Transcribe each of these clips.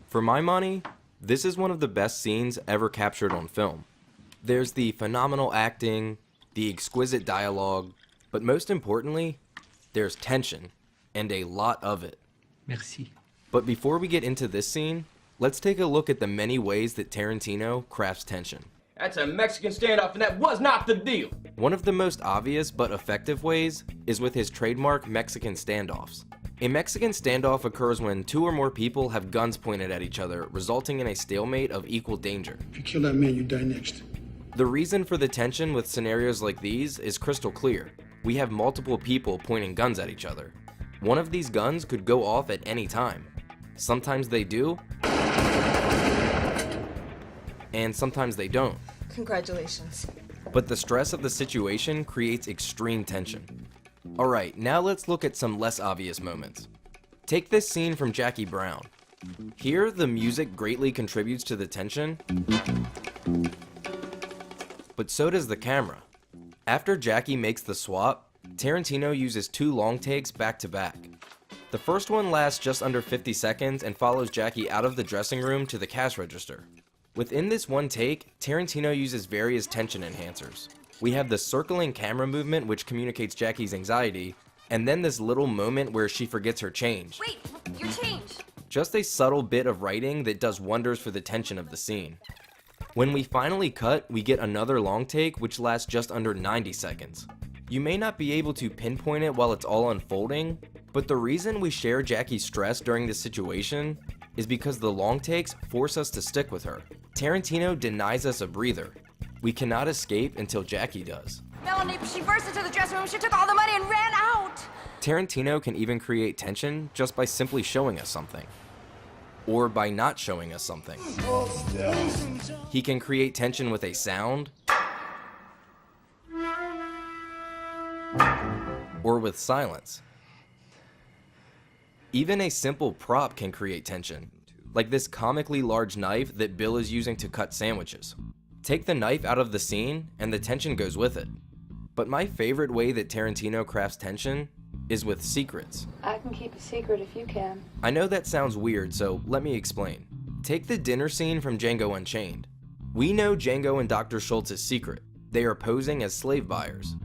For my money, this is one of the best scenes ever captured on film. There's the phenomenal acting, the exquisite dialogue, but most importantly, there's tension, and a lot of it. Merci. But before we get into this scene, let's take a look at the many ways that Tarantino crafts tension. That's a Mexican standoff, and that was not the deal. One of the most obvious but effective ways is with his trademark Mexican standoffs. A Mexican standoff occurs when two or more people have guns pointed at each other, resulting in a stalemate of equal danger. If you kill that man, you die next. The reason for the tension with scenarios like these is crystal clear. We have multiple people pointing guns at each other. One of these guns could go off at any time. Sometimes they do, and sometimes they don't. Congratulations. But the stress of the situation creates extreme tension. Alright, now let's look at some less obvious moments. Take this scene from Jackie Brown. Here, the music greatly contributes to the tension, but so does the camera. After Jackie makes the swap, Tarantino uses two long takes back to back. The first one lasts just under 50 seconds and follows Jackie out of the dressing room to the cash register. Within this one take, Tarantino uses various tension enhancers. We have the circling camera movement, which communicates Jackie's anxiety, and then this little moment where she forgets her change. Wait, your change. Just a subtle bit of writing that does wonders for the tension of the scene. When we finally cut, we get another long take which lasts just under 90 seconds. You may not be able to pinpoint it while it's all unfolding, but the reason we share Jackie's stress during this situation is because the long takes force us to stick with her. Tarantino denies us a breather. We cannot escape until Jackie does. Melanie, she burst into the dressing room, she took all the money and ran out. Tarantino can even create tension just by simply showing us something. Or by not showing us something. He can create tension with a sound, or with silence. Even a simple prop can create tension, like this comically large knife that Bill is using to cut sandwiches. Take the knife out of the scene, and the tension goes with it. But my favorite way that Tarantino crafts tension is with secrets. I can keep a secret if you can. I know that sounds weird, so let me explain. Take the dinner scene from Django Unchained. We know Django and Dr. Schultz's secret. They are posing as slave buyers.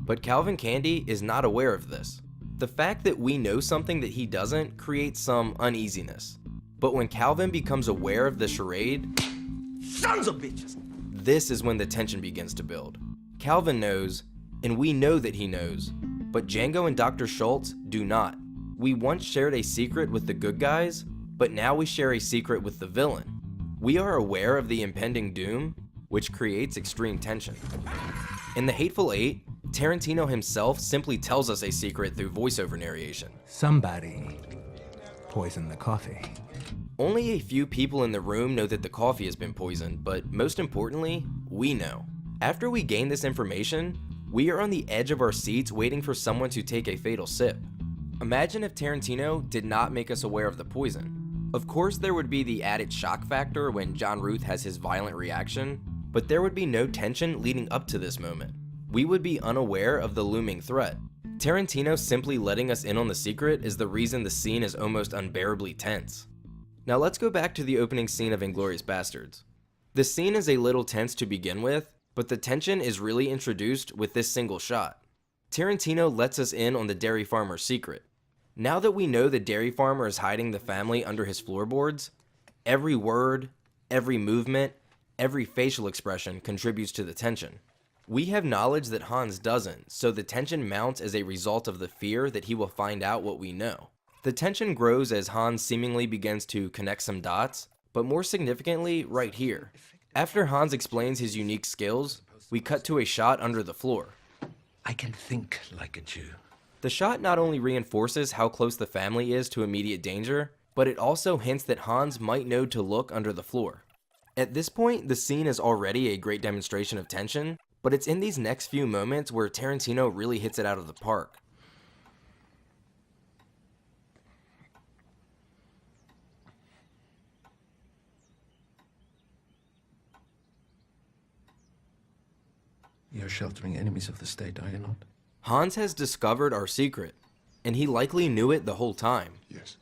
But Calvin Candy is not aware of this. The fact that we know something that he doesn't creates some uneasiness. But when Calvin becomes aware of the charade, Sons of bitches! This is when the tension begins to build. Calvin knows, and we know that he knows, but Django and Dr. Schultz do not. We once shared a secret with the good guys, but now we share a secret with the villain. We are aware of the impending doom, which creates extreme tension. In The Hateful Eight, Tarantino himself simply tells us a secret through voiceover narration. Somebody poisoned the coffee. Only a few people in the room know that the coffee has been poisoned, but most importantly, we know. After we gain this information, we are on the edge of our seats waiting for someone to take a fatal sip. Imagine if Tarantino did not make us aware of the poison. Of course, there would be the added shock factor when John Ruth has his violent reaction, but there would be no tension leading up to this moment. We would be unaware of the looming threat. Tarantino simply letting us in on the secret is the reason the scene is almost unbearably tense. Now let's go back to the opening scene of Inglourious Basterds. The scene is a little tense to begin with, but the tension is really introduced with this single shot. Tarantino lets us in on the dairy farmer's secret. Now that we know the dairy farmer is hiding the family under his floorboards, every word, every movement, every facial expression contributes to the tension. We have knowledge that Hans doesn't, so the tension mounts as a result of the fear that he will find out what we know. The tension grows as Hans seemingly begins to connect some dots, but more significantly, right here. After Hans explains his unique skills, we cut to a shot under the floor. I can think like a Jew. The shot not only reinforces how close the family is to immediate danger, but it also hints that Hans might know to look under the floor. At this point, the scene is already a great demonstration of tension, but it's in these next few moments where Tarantino really hits it out of the park. You're sheltering enemies of the state, are you not? Hans has discovered our secret, and he likely knew it the whole time. Yes.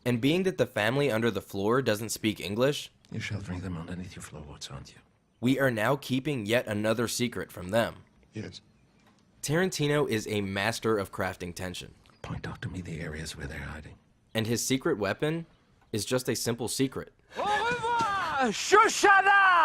And being that the family under the floor doesn't speak English, You're sheltering them underneath your floorboards, aren't you? we are now keeping yet another secret from them. Yes. Tarantino is a master of crafting tension, Point out to me the areas where they're hiding. and his secret weapon is just a simple secret. Shushada!